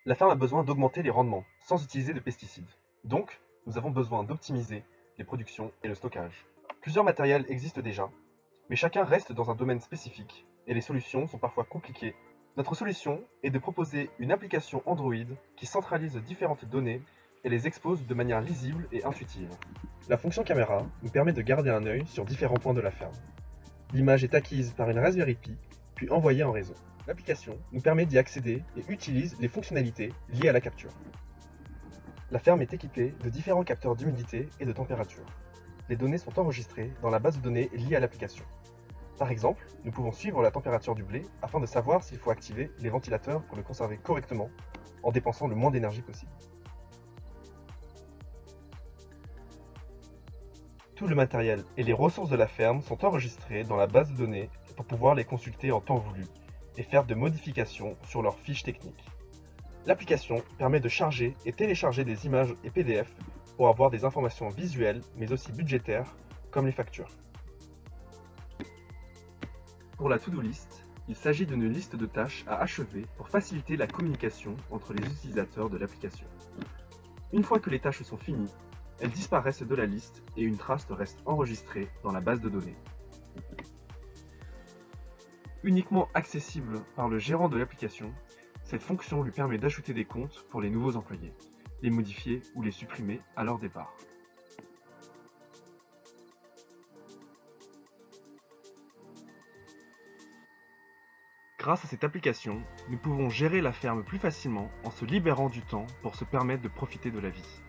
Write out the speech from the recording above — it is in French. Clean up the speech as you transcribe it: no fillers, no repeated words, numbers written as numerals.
La ferme a besoin d'augmenter les rendements sans utiliser de pesticides. Donc, nous avons besoin d'optimiser les productions et le stockage. Plusieurs matériels existent déjà, mais chacun reste dans un domaine spécifique et les solutions sont parfois compliquées. Notre solution est de proposer une application Android qui centralise différentes données et les expose de manière lisible et intuitive. La fonction caméra nous permet de garder un œil sur différents points de la ferme. L'image est acquise par une Raspberry Pi, puis envoyée en réseau. L'application nous permet d'y accéder et utilise les fonctionnalités liées à la capture. La ferme est équipée de différents capteurs d'humidité et de température. Les données sont enregistrées dans la base de données liée à l'application. Par exemple, nous pouvons suivre la température du blé afin de savoir s'il faut activer les ventilateurs pour le conserver correctement en dépensant le moins d'énergie possible. Tout le matériel et les ressources de la ferme sont enregistrés dans la base de données pour pouvoir les consulter en temps voulu et faire de modifications sur leurs fiches techniques. L'application permet de charger et télécharger des images et PDF pour avoir des informations visuelles mais aussi budgétaires comme les factures. Pour la to-do list, il s'agit d'une liste de tâches à achever pour faciliter la communication entre les utilisateurs de l'application. Une fois que les tâches sont finies, elles disparaissent de la liste et une trace reste enregistrée dans la base de données. Uniquement accessible par le gérant de l'application, cette fonction lui permet d'ajouter des comptes pour les nouveaux employés, les modifier ou les supprimer à leur départ. Grâce à cette application, nous pouvons gérer la ferme plus facilement en se libérant du temps pour se permettre de profiter de la vie.